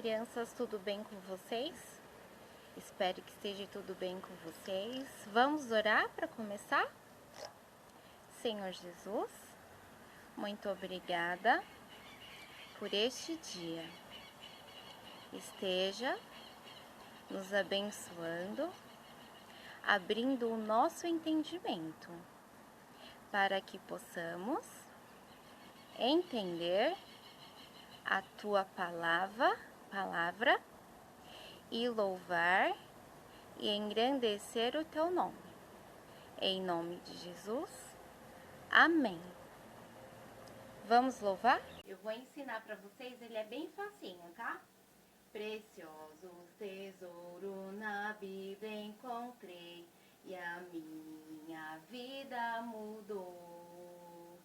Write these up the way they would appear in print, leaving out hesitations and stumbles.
crianças, tudo bem com vocês? Espero que esteja tudo bem com vocês. Vamos orar para começar? Senhor Jesus, muito obrigada por este dia. Esteja nos abençoando, abrindo o nosso entendimento, para que possamos entender a tua palavra e louvar e engrandecer o teu nome. Em nome de Jesus, amém. Vamos louvar? Eu vou ensinar para vocês, ele é bem facinho, tá? Precioso tesouro na Bíblia encontrei e a minha vida mudou.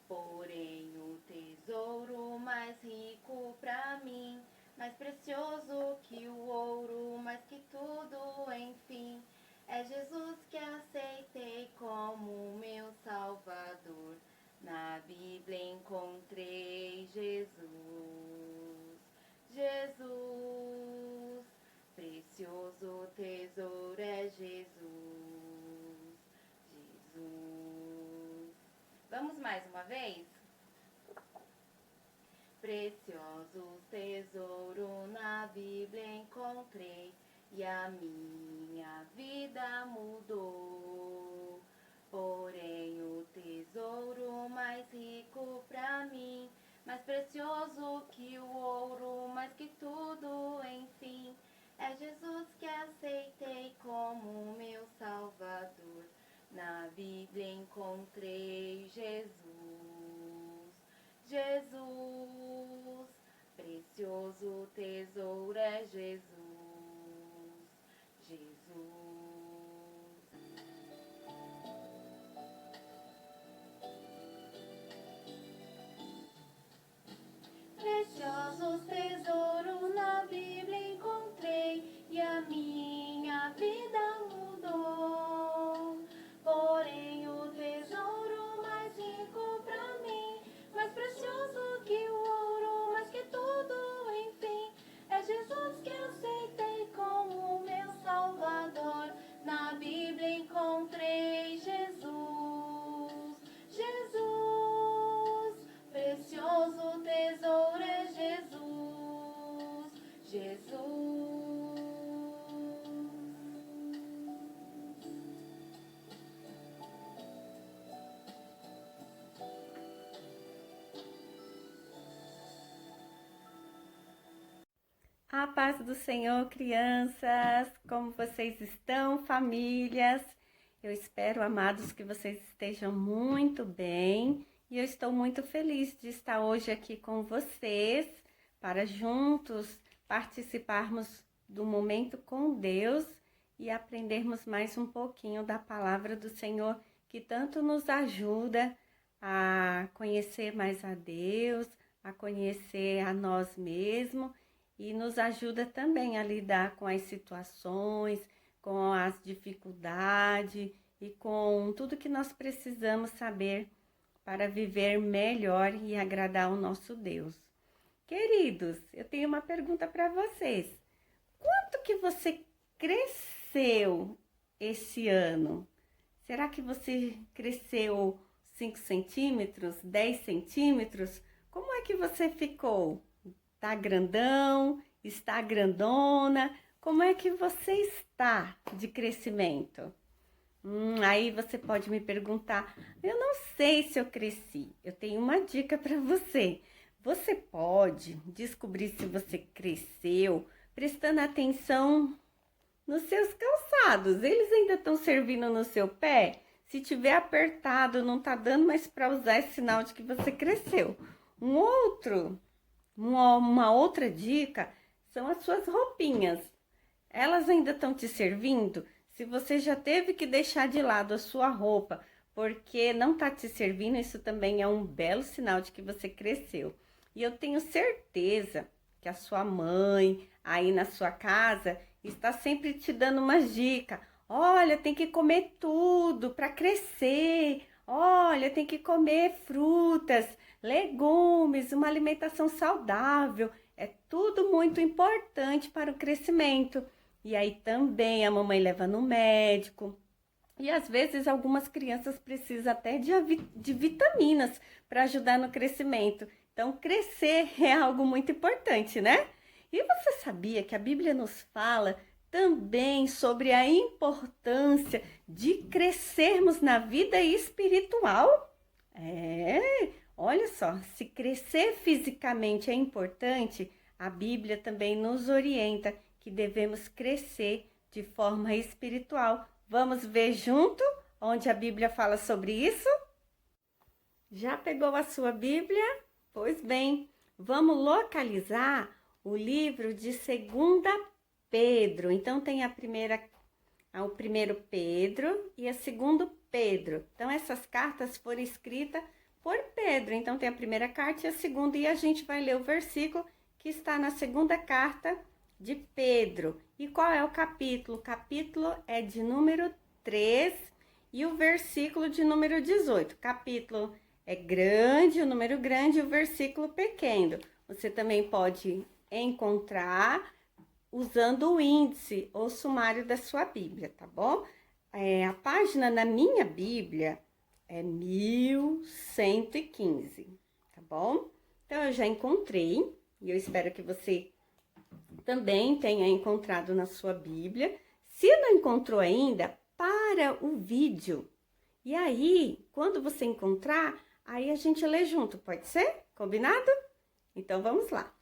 Porém o tesouro mais rico pra mim, mais precioso que o ouro, mais que tudo, enfim, é Jesus que aceitei como meu Salvador. Na Bíblia encontrei Jesus, Jesus, precioso tesouro é Jesus, Jesus. Vamos mais uma vez? Precioso tesouro na Bíblia encontrei e a minha vida mudou. Porém o tesouro mais rico pra mim, mais precioso que o ouro, mais que tudo, enfim, é Jesus que aceitei como meu Salvador. Na Bíblia encontrei Jesus, Jesus, precioso tesouro é Jesus, Jesus. Preciosos tesouros na Bíblia encontrei e a minha vida mudou. Porém o tesouro mais rico pra mim, mais precioso que o ouro, mais que tudo, enfim, é Jesus que aceitei como meu Salvador. Na Bíblia encontrei Jesus, Jesus, precioso tesouro é Jesus, Jesus. A paz do Senhor, crianças, como vocês estão, famílias? Eu espero, amados, que vocês estejam muito bem e eu estou muito feliz de estar hoje aqui com vocês para juntos participarmos do momento com Deus e aprendermos mais um pouquinho da palavra do Senhor que tanto nos ajuda a conhecer mais a Deus, a conhecer a nós mesmos. E nos ajuda também a lidar com as situações, com as dificuldades e com tudo que nós precisamos saber para viver melhor e agradar o nosso Deus. Queridos, eu tenho uma pergunta para vocês. Quanto que você cresceu esse ano? Será que você cresceu 5 centímetros, 10 centímetros? Como é que você ficou? Está grandão? Está grandona? Como é que você está de crescimento? Aí você pode me perguntar, eu não sei se eu cresci. Eu tenho uma dica para você. Você pode descobrir se você cresceu prestando atenção nos seus calçados. Eles ainda estão servindo no seu pé? Se tiver apertado, não está dando mais para usar esse sinal de que você cresceu. Uma outra dica são as suas roupinhas. Elas ainda estão te servindo? Se você já teve que deixar de lado a sua roupa porque não está te servindo, isso também é um belo sinal de que você cresceu. E eu tenho certeza que a sua mãe aí na sua casa está sempre te dando umas dicas. Olha, tem que comer tudo para crescer. Olha, tem que comer frutas, legumes, uma alimentação saudável. É tudo muito importante para o crescimento. E aí também a mamãe leva no médico. E às vezes algumas crianças precisam até de vitaminas para ajudar no crescimento. Então, crescer é algo muito importante, né? E você sabia que a Bíblia nos fala também sobre a importância de crescermos na vida espiritual? Olha só, se crescer fisicamente é importante, a Bíblia também nos orienta que devemos crescer de forma espiritual. Vamos ver junto onde a Bíblia fala sobre isso? Já pegou a sua Bíblia? Pois bem, vamos localizar o livro de 2 Pedro. Então tem o primeiro Pedro e a 2 Pedro. Então essas cartas foram escritas por Pedro. Então tem a primeira carta e a segunda, e a gente vai ler o versículo que está na segunda carta de Pedro. E qual é o capítulo? O capítulo é de número 3 e o versículo de número 18. O capítulo é grande, o número grande e o versículo pequeno. Você também pode encontrar usando o índice ou sumário da sua Bíblia, tá bom? A página na minha Bíblia é 1115, tá bom? Então, eu já encontrei e eu espero que você também tenha encontrado na sua Bíblia. Se não encontrou ainda, para o vídeo. E aí, quando você encontrar, aí a gente lê junto, pode ser? Combinado? Então, vamos lá.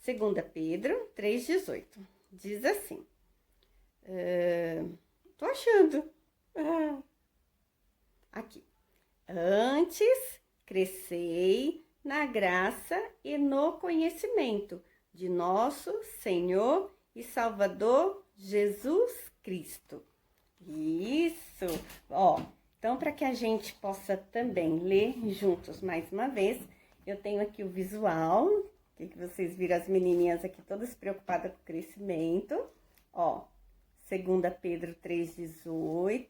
2 Pedro 3,18. Diz assim. Tô achando. Aqui. Antes, crescei na graça e no conhecimento de nosso Senhor e Salvador Jesus Cristo. Isso! Então, para que a gente possa também ler juntos mais uma vez, eu tenho aqui o visual, que vocês viram as menininhas aqui todas preocupadas com o crescimento. 2 Pedro 3,18.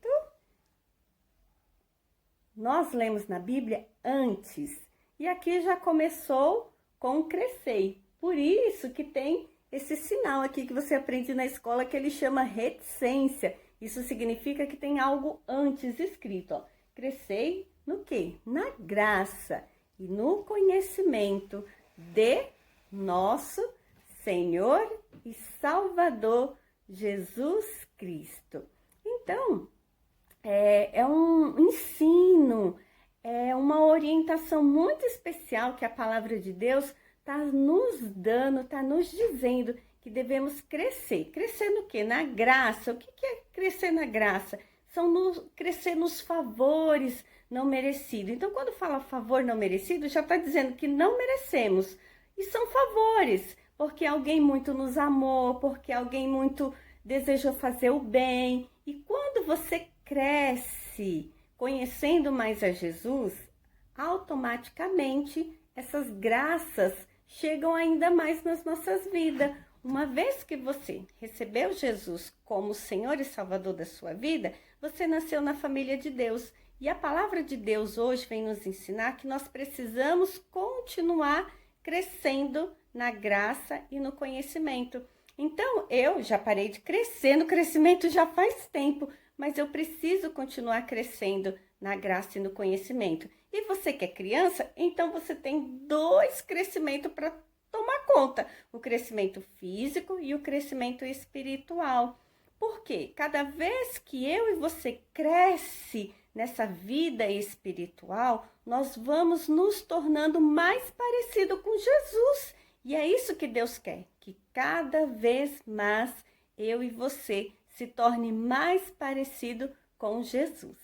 Nós lemos na Bíblia antes, e aqui já começou com crescer. Por isso que tem esse sinal aqui que você aprende na escola, que ele chama reticência. Isso significa que tem algo antes escrito, Crescei no quê? Na graça e no conhecimento de nosso Senhor e Salvador Jesus Cristo. Então, é um ensino, é uma orientação muito especial que a palavra de Deus está nos dando, está nos dizendo que devemos crescer. Crescer no quê? Na graça. O que é crescer na graça? Crescer nos favores não merecidos. Então, quando fala favor não merecido, já está dizendo que não merecemos. E são favores, porque alguém muito nos amou, porque alguém muito desejou fazer o bem. E quando você cresce conhecendo mais a Jesus, automaticamente essas graças chegam ainda mais nas nossas vidas. Uma vez que você recebeu Jesus como Senhor e Salvador da sua vida, você nasceu na família de Deus. E a palavra de Deus hoje vem nos ensinar que nós precisamos continuar crescendo na graça e no conhecimento. Então, eu já parei de crescer no crescimento já faz tempo, mas eu preciso continuar crescendo na graça e no conhecimento. E você que é criança, então você tem 2 crescimentos para tomar conta, o crescimento físico e o crescimento espiritual. Porque cada vez que eu e você cresce nessa vida espiritual, nós vamos nos tornando mais parecido com Jesus. E é isso que Deus quer, que cada vez mais eu e você se torne mais parecido com Jesus.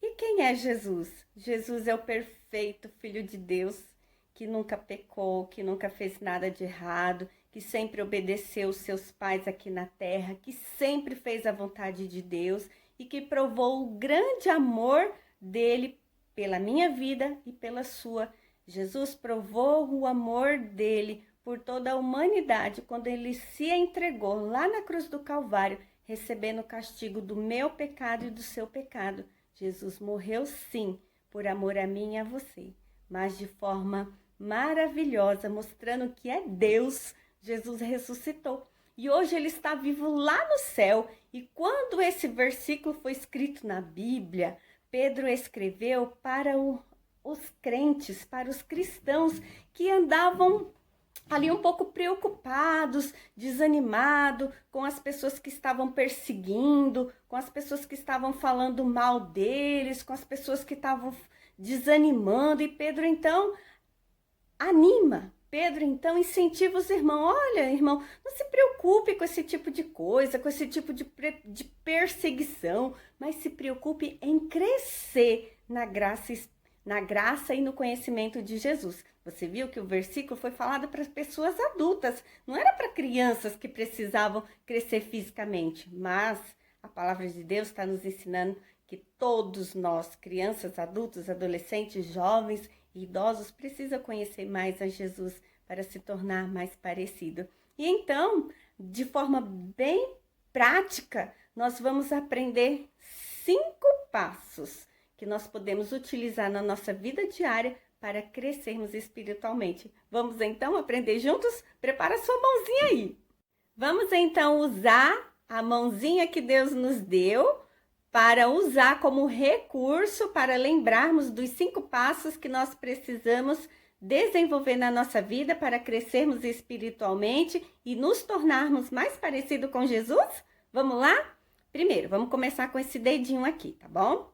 E quem é Jesus? Jesus é o perfeito Filho de Deus, que nunca pecou, que nunca fez nada de errado, que sempre obedeceu os seus pais aqui na terra, que sempre fez a vontade de Deus e que provou o grande amor dele pela minha vida e pela sua. Jesus provou o amor dele por toda a humanidade quando ele se entregou lá na cruz do Calvário, recebendo o castigo do meu pecado e do seu pecado. Jesus morreu sim, por amor a mim e a você, mas de forma maravilhosa, mostrando que é Deus. Jesus ressuscitou. E hoje ele está vivo lá no céu. E quando esse versículo foi escrito na Bíblia, Pedro escreveu para os crentes, para os cristãos que andavam ali um pouco preocupados, desanimados, com as pessoas que estavam perseguindo, com as pessoas que estavam falando mal deles, com as pessoas que estavam desanimando. E Pedro então anima. Pedro então incentiva os irmãos. Olha, irmão, não se preocupe com esse tipo de coisa, com esse tipo de perseguição, mas se preocupe em crescer na graça e no conhecimento de Jesus. Você viu que o versículo foi falado para pessoas adultas, não era para crianças que precisavam crescer fisicamente, mas a palavra de Deus está nos ensinando que todos nós, crianças, adultos, adolescentes, jovens e idosos, precisam conhecer mais a Jesus para se tornar mais parecido. E então, de forma bem prática, nós vamos aprender 5 passos que nós podemos utilizar na nossa vida diária para crescermos espiritualmente. Vamos então aprender juntos? Prepara sua mãozinha aí. Vamos então usar a mãozinha que Deus nos deu para usar como recurso para lembrarmos dos 5 passos que nós precisamos desenvolver na nossa vida para crescermos espiritualmente e nos tornarmos mais parecidos com Jesus? Vamos lá? Primeiro, vamos começar com esse dedinho aqui, tá bom?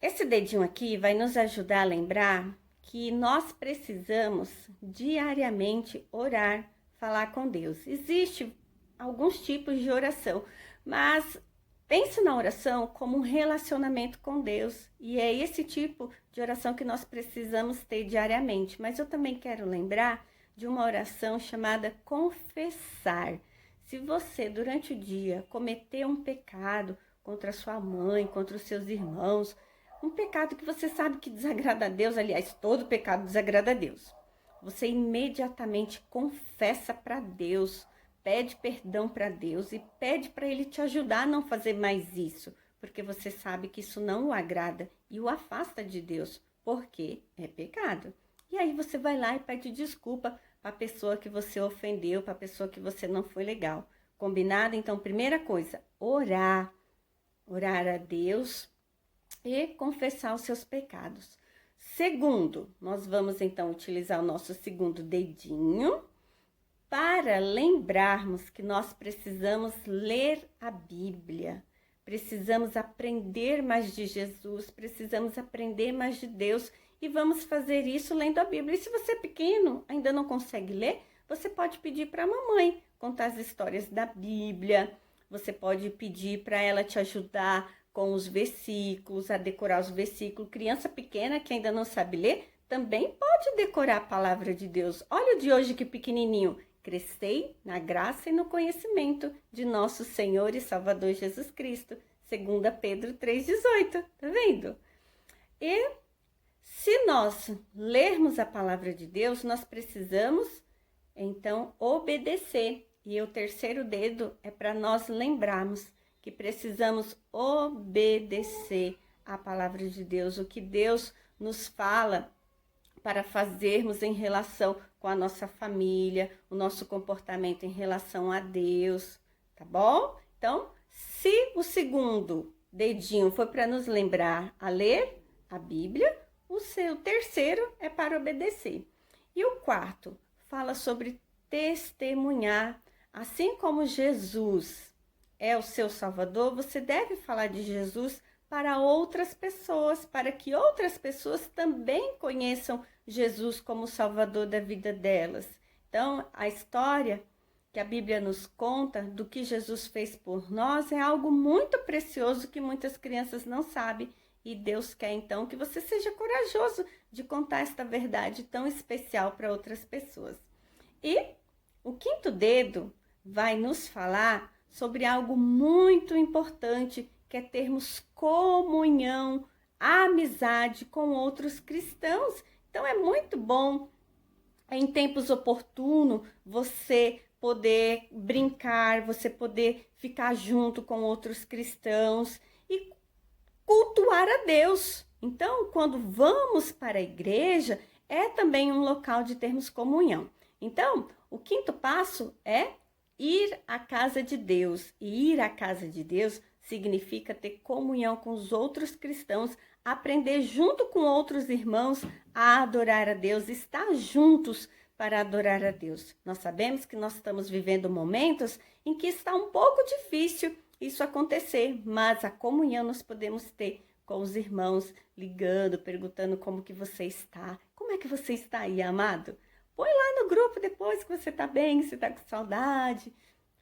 Esse dedinho aqui vai nos ajudar a lembrar que nós precisamos diariamente orar, falar com Deus. Existem alguns tipos de oração, mas pense na oração como um relacionamento com Deus. E é esse tipo de oração que nós precisamos ter diariamente. Mas eu também quero lembrar de uma oração chamada confessar. Se você, durante o dia, cometer um pecado contra sua mãe, contra os seus irmãos, um pecado que você sabe que desagrada a Deus, aliás, todo pecado desagrada a Deus, você imediatamente confessa para Deus, pede perdão para Deus e pede para Ele te ajudar a não fazer mais isso, porque você sabe que isso não o agrada e o afasta de Deus, porque é pecado. E aí você vai lá e pede desculpa para a pessoa que você ofendeu, para a pessoa que você não foi legal. Combinado? Então, primeira coisa, orar a Deus e confessar os seus pecados. Segundo, nós vamos então utilizar o nosso segundo dedinho para lembrarmos que nós precisamos ler a Bíblia, precisamos aprender mais de Jesus, precisamos aprender mais de Deus e vamos fazer isso lendo a Bíblia. E se você é pequeno, ainda não consegue ler, você pode pedir para a mamãe contar as histórias da Bíblia, você pode pedir para ela te ajudar com os versículos, a decorar os versículos. Criança pequena que ainda não sabe ler, também pode decorar a palavra de Deus. Olha o de hoje que pequenininho. Crescei na graça e no conhecimento de nosso Senhor e Salvador Jesus Cristo. 2 Pedro 3,18. Tá vendo? E se nós lermos a palavra de Deus, nós precisamos, então, obedecer. E o terceiro dedo é para nós lembrarmos que precisamos obedecer à palavra de Deus, o que Deus nos fala para fazermos em relação com a nossa família, o nosso comportamento em relação a Deus, tá bom? Então, se o segundo dedinho foi para nos lembrar a ler a Bíblia, o seu terceiro é para obedecer. E o quarto fala sobre testemunhar, assim como Jesus é o seu Salvador, você deve falar de Jesus para outras pessoas, para que outras pessoas também conheçam Jesus como Salvador da vida delas. Então, a história que a Bíblia nos conta do que Jesus fez por nós é algo muito precioso que muitas crianças não sabem. E Deus quer, então, que você seja corajoso de contar esta verdade tão especial para outras pessoas. E o quinto dedo vai nos falar sobre algo muito importante, que é termos comunhão, amizade com outros cristãos. Então é muito bom, em tempos oportunos, você poder brincar, você poder ficar junto com outros cristãos e cultuar a Deus. Então, quando vamos para a igreja, é também um local de termos comunhão. Então, o quinto passo é ir à casa de Deus. E ir à casa de Deus significa ter comunhão com os outros cristãos, aprender junto com outros irmãos a adorar a Deus, estar juntos para adorar a Deus. Nós sabemos que nós estamos vivendo momentos em que está um pouco difícil isso acontecer, mas a comunhão nós podemos ter com os irmãos, ligando, perguntando como que você está. Como é que você está aí, amado? Põe lá no grupo depois que você está bem, se está com saudade.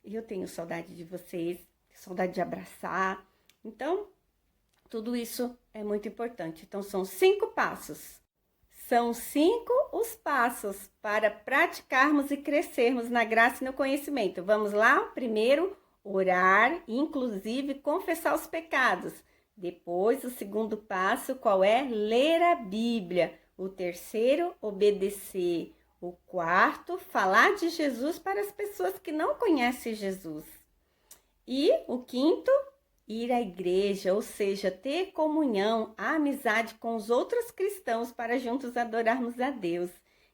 Eu tenho saudade de vocês, saudade de abraçar. Então, tudo isso é muito importante. Então, são 5 passos. São 5 os passos para praticarmos e crescermos na graça e no conhecimento. Vamos lá? Primeiro, orar, inclusive confessar os pecados. Depois, o segundo passo, qual é? Ler a Bíblia. O terceiro, obedecer. O quarto, falar de Jesus para as pessoas que não conhecem Jesus. E o quinto, ir à igreja, ou seja, ter comunhão, amizade com os outros cristãos para juntos adorarmos a Deus.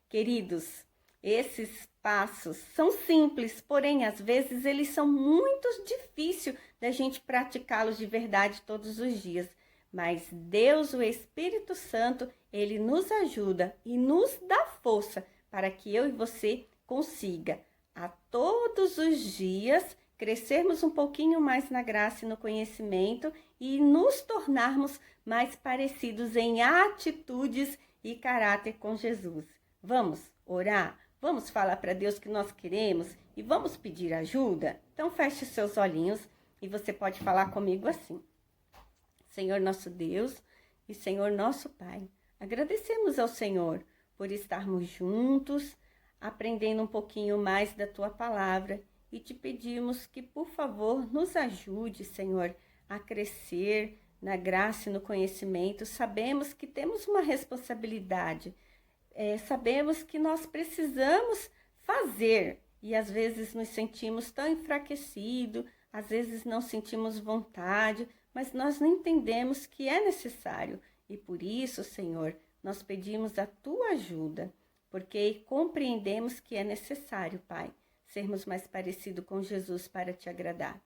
Queridos, esses passos são simples, porém, às vezes, eles são muito difíceis da gente praticá-los de verdade todos os dias. Mas Deus, o Espírito Santo, ele nos ajuda e nos dá força para que eu e você consiga, a todos os dias, crescermos um pouquinho mais na graça e no conhecimento e nos tornarmos mais parecidos em atitudes e caráter com Jesus. Vamos orar? Vamos falar para Deus que nós queremos e vamos pedir ajuda? Então feche seus olhinhos e você pode falar comigo assim. Senhor nosso Deus e Senhor nosso Pai, agradecemos ao Senhor por estarmos juntos, aprendendo um pouquinho mais da Tua Palavra e te pedimos que, por favor, nos ajude, Senhor, a crescer na graça e no conhecimento. Sabemos que temos uma responsabilidade, sabemos que nós precisamos fazer e às vezes nos sentimos tão enfraquecidos, às vezes não sentimos vontade, mas nós não entendemos que é necessário. E por isso, Senhor, nós pedimos a Tua ajuda, porque compreendemos que é necessário, Pai, sermos mais parecidos com Jesus para Te agradar.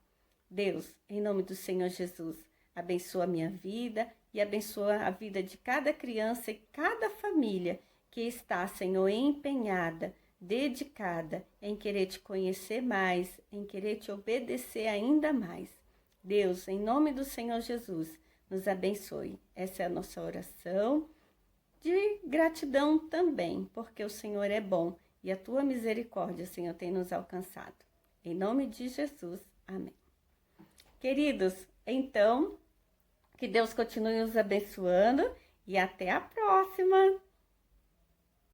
Deus, em nome do Senhor Jesus, abençoa a minha vida e abençoa a vida de cada criança e cada família que está, Senhor, empenhada, dedicada em querer Te conhecer mais, em querer Te obedecer ainda mais. Deus, em nome do Senhor Jesus, nos abençoe. Essa é a nossa oração de gratidão também, porque o Senhor é bom e a Tua misericórdia, Senhor, tem nos alcançado. Em nome de Jesus, amém. Queridos, então, que Deus continue nos abençoando e até a próxima!